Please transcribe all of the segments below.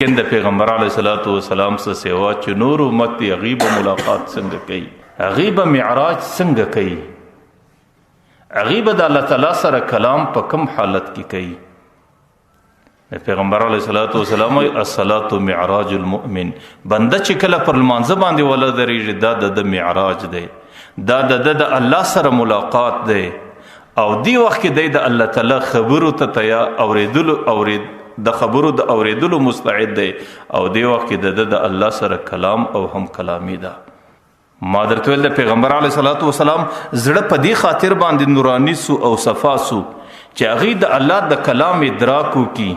لیکن د پیغمبر علیه الصلاۃ والسلام سره سیوا چې نور امت دی غیب ملاقات څنګه کوي، غیب معراج څنګه کوي، غیب د الله تعالی سره کلام په کوم حالت کې کوي. د پیغمبر علیه الصلاۃ والسلام الصلاۃ معراج المؤمن، بنده چې کله پر لمانځه باندې ولا درېږي دا د معراج دی، دا د الله سره ملاقات دی، او دی وخت کې د الله تعالی خبرو ته تیا اورید د خبرو د اوریدلو مستعد دی، او دی وخت کې د الله سره کلام او هم کلامی ده. ما درته ویل د پیغمبر علیه الصلاۃ والسلام زړه په دې خاطر باندې نورانی سو او صفا سو چې هغې د الله د کلام ادراک وکړي،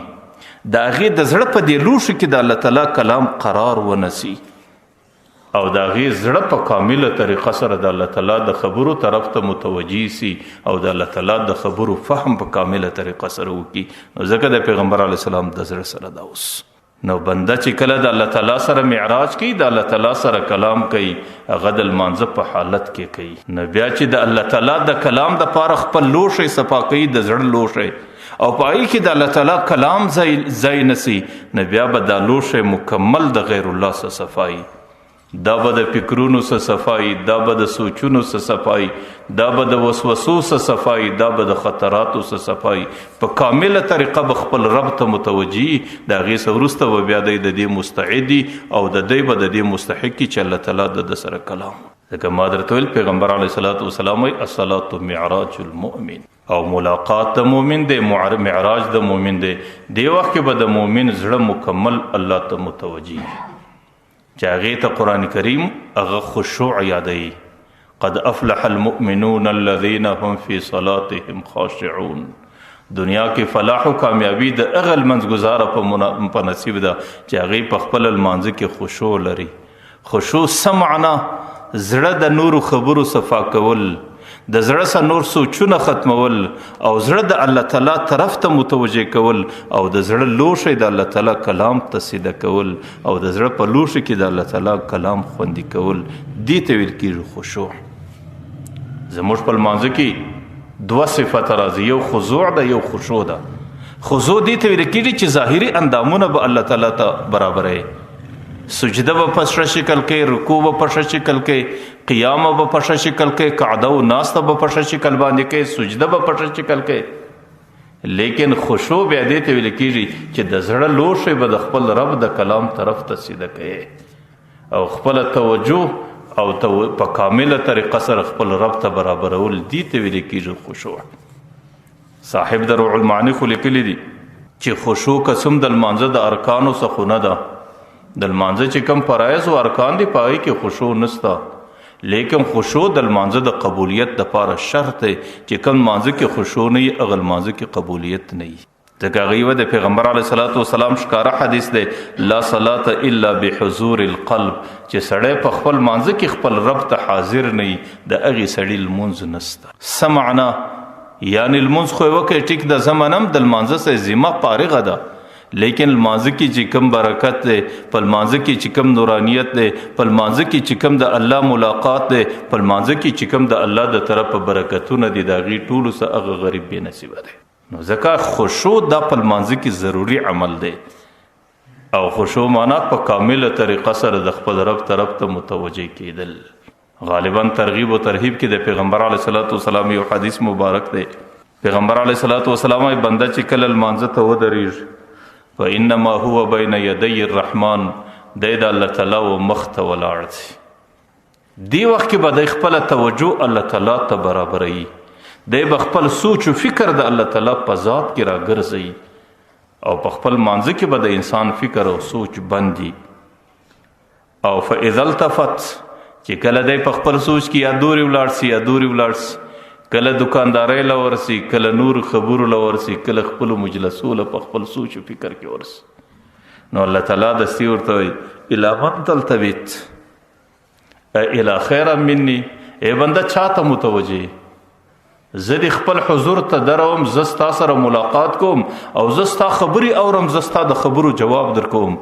د هغې د زړه په دې لوښو کې د الله تعالی کلام قرار ونسي، او د هغې زړه په کامله طریقه سره د الله تعالی د خبرو طرف ته متوجه سي، او د الله تعالی د خبرو فهم په کامله طریقه سره وکړي. نو ځکه د پیغمبر علیه السلام د زړه سره دا اوس نو بنده چې کله د الله تعالی سره معراج کوي، د الله تعالی سره کلام کوي، هغه د لمانځه په حالت کې کوي. نو بیا چې د الله تعالی د کلام د پاره خپل لوښی صفا کوي، د زړه لوښی، او په هغې کې د الله تعالی کلام ځای نسی، نو بیا به دا لوښی مکمل د غیر الله څخه صفایي، دا به د فکرونو څخه صفایي، دا به د سوچونو څخه صفایي، دا به د وسوسو څخه صفایي، دا به د خطراتو څخه صفایي، په کامله طریقه به خپل رب ته متوجي، د هغې څخه وروسته به بیا دی د دې مستعدي، او د دی به د دې مستحقي چې الله تعالی د سره کلام. ځکه ما درته ویل پیغمبر علیه الصلاۃ والسلام وایي الصلاۃ معراج المؤمن، او ملاقات د مؤمن دی، معراج د مؤمن دی. دې وخت کې به د مؤمن زړه مکمل الله ته متوجي، چې هغې ته قرآن کریم هغه خشوع یادوي. قد افلح المؤمنون الذین هم فی صلاتهم خاشعون. دنیا کې فلاح و کامیابی د هغه لمنځګزاره په نصیب ده چې هغې په خپل لمانځه کې خشوع لري. خشوع څه معنا؟ زړه د نورو خبرو صفا کول، د زړه سره نور سوچونه ختمول، او زړه د الله تعالی طرف ته متوجه کول، او د زړه لوښی د الله تعالی کلام ته سیده کول، او د زړه په لوښي کې د الله تعالی کلام خوندي کول. دې ته ویل کېږي خشوع. زموږ په لمانځه کې دوه صفت راځي، یو خضوع ده، یو خشوع ده. خضوع دې ته ویل کېږي چې ظاهري اندامونه به الله تعالی ته برابرې، سجده به په ښه شکل کوي، رکوع به په ښه شکل کوي، قیام به په ښه شکل کوي، قعده او ناسته به په ښه شکل باندې کوي، سجده به په ښه شکل کوي. لیکن خشوع بیا دې ته ویل کېږي چې د زړه لوښی به د خپل رب د کلام طرف ته سیده کوي، او خپله توجه او په کامله طریقه سره خپل رب ته برابرول، دې ته ویل کېږي خشوع. صاحب د روح المعانی خو لیکلی دي چې خشوع قسم د لمانځه د ارکانو څخه نه ده. د لمانځه چې کوم فرایض او ارکان دي په هغې کې خشوع نشته، لیکن خشوع د لمانځه د قبولیت دپاره شرط دی. چې کوم لمانځه کې خشوع نه وي، هغه لمانځه کې قبولیت نه وي. ځکه هغې د پیغمبر علیه الصلاۃ والسلام ښکاره حدیث دی لا صلاة الا بحضور القلب، چې سړی په خپل لمانځه کې خپل رب ته حاضر نه وي، د هغې سړي لمونځ نشته. څه معنا؟ یعنې لمونځ خو یې وکړئ ټیک ده، زه منم د لمانځه څخه ذمه فارغه ده، لیکن لمانځه کې چې کوم برکت دی، په لمانځه کې چې کوم نورانیت دی، په لمانځه کې چې کوم د الله ملاقات دی، په لمانځه کې چې کوم د الله د طرفه برکتونه دي، د هغې ټولو څخه هغه غریب بې نصیبه دی. نو ځکه خشوع دا په لمانځه کې ضروري عمل دی، او خشوع معنا په کامله طریقه سره د خپل رب طرف ته متوجه کېدل. غالبا ترغیب و ترهیب کې د پیغمبر علیه الصلاۃ والسلام یو حدیث مبارک دی. پیغمبر علیه الصلاۃ والسلام بنده چې کله لمانځه ته ودرېږي فإنما هو بین یدی الرحمن، دی د الله تعالی و مخ ته ولاړ دی. دی وخت کې به دی خپله توجه الله تعالی ته برابروي، دی به خپل سوچ و فکر د الله تعالی په ذات کې راګرځوي، او په خپل لمانځه کې به د انسان فکر او سوچ بندي. او فإذا التفت، چې کله دی په خپل سوچ کې یا دورې ولاړ سي یا دورې ولاړ سي، کله دکاندارۍ له ورسي، کله نور خبرو له ورسي، کله خپلو مجلسو له په خپل سوچ و فکر کې ورسي، نو الله تعالی دستي ورته وایي الی من تلتفت الی خیر مني، ای بنده چاته متوجه؟ زه د خپل حضور ته دروم، زه ستا سره ملاقات کوم، او زه ستا خبرې اورم، زه ستا د خبرو جواب در کوم.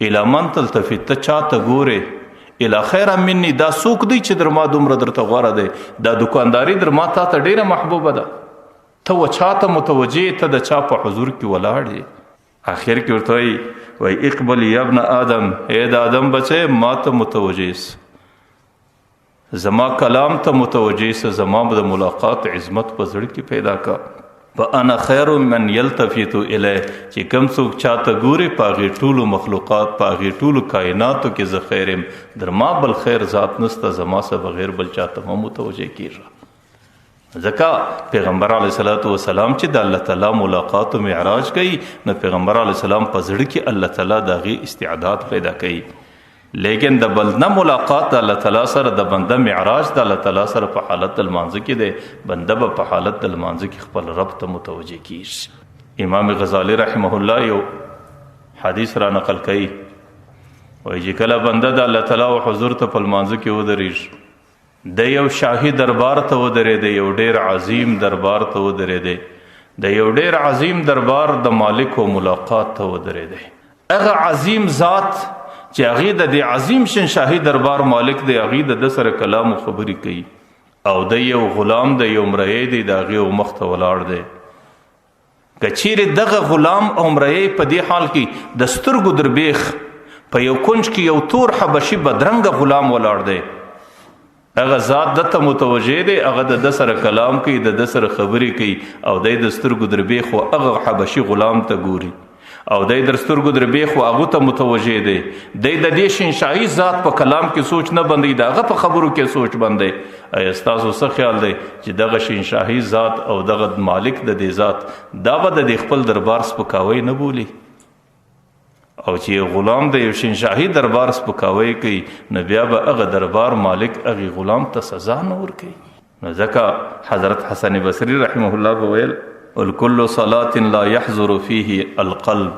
الی من تلتفت، ته چاته ګورې؟ الی خیر مني، دا څوک دی چې در ما دومره درته غوره دی؟ دا دکانداري در ما تا ته ډیره محبوبه ده، ته و چاته متوجه، ته د چا په حضور کې ولاړ یې؟ آخر کې ورته وایي اقبل یا ابن آدم، اے د آدم بچه ما ته متوجه سه، زما کلام ته متوجه سه، زما د ملاقات عظمت په زړه کې پیدا کا. فانا خیر من یلتفت الیه، چې کوم څوک چاته ګوري په هغې ټولو مخلوقات، په هغې ټولو کائناتو کې زه خیر یم، در ما بل خیر ذات نسته، زما څه بغیر بل چاته مه متوجه کېږه. ځکه پیغمبر علیه الصلاۃ والسلام چې د الله تعالی ملاقات و معراج کوي، نو پیغمبر علیه السلام په زړه کې الله تعالی د هغې استعداد پیدا کوي. لیکن د بنده ملاقات د الله تعالی سره، د بنده معراج د الله تعالی سره په حالت د لمانځه کې دی. بنده به په حالت د لمانځه کې خپل رب ته متوجه کیږي. امام غزالی رحمه الله یو حدیث را نقل کوي، وایي چې کله بنده د الله تعالی او حضور ته په لمانځه کې ودرېږي، د یو شاهي دربار ته ودرېدی، یو ډېر عظیم دربار ته ودرېدی، د یو ډېر عظیم دربار د مالک و ملاقات ته ودرېدی. هغه عظیم ذات چې هغې د دې عظیم شنشاهي دربار مالک دی، هغې د سره کلام و خبرې کوي، او د یو غلام د یو مریی دی، د هغې مخ ته ولاړ دی. که چیرې دغه غلام او مریی په دې حال کې د سترګو دربیخ په یو کنج کې یو تور حبشي بدرنګه غلام ولاړ دی، هغه ذات دته متوجه دی، هغه د سره کلام کوي، د سره خبرې کوي، او د سترګو دربیخ و هغه حبشي غلام ته ګوري، او د سترګو دربیخ و هغه ته متوجه دی. د دې شنشاهي ذات په کلام کې سوچ نه بندي، د هغه په خبرو کې سوچ بندي. ایا ستاسو څه خیال دی چې دغه شنشاهي ذات او دغه مالک د دې ذات دا به د خپل دربار سپکاوی نه بولي؟ او چې غلام د یو شنشاهي دربار سپکاوی کوي، نو بیا به هغه دربار مالک هغې غلام ته سزا نه ورکوي. نو ځکه حضرت حسن بصري رحمه الله به ویل الکل صلاة لا يحضر فيه القلب،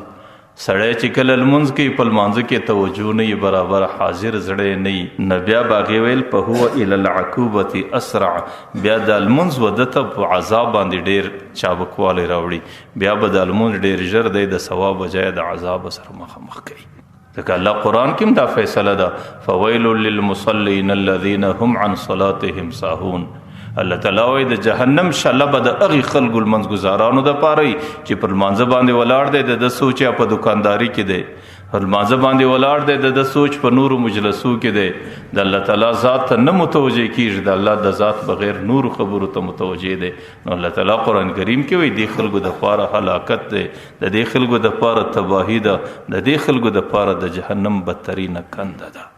سړی چې کله لمونځ کوي په لمانځه کې توجه نه وي برابر، حاضر زړی نه وي، نو بیا به هغې ویل فهو الى العقوبة اسرع، بیا د لمونځ و ده ته په عذاب باندې ډېر چابکوالی راوړي، بیا به د لمونځ ډېر ژر دی د ثواب بجای د عذاب سره مخامخ کوي. ځکه الله قرآن کې هم دا فیصله ده فویل للمصلین الذین هم عن صلاتهم ساهون. الله تعالی وایي د جهنم شله به د هغې خلکو لمونځګزارانو دپاره وي چې پر لمانځه باندې ولاړ دی، د سوچ یا په دکانداري کې دی، پر لمانځه باندې ولاړ دی، د سوچ په نورو مجلسو کې دی، د الله تعالی ذات ته نه متوجه کېږي، د الله د ذات بغیر نورو خبرو ته متوجه دی. نو الله تعالی قرآن کریم کې وایي دې خلکو دپاره هلاکت دی، د دې خلکو دپاره تباهي ده، د دې خلکو دپاره د جهنم بدترینه کنده ده.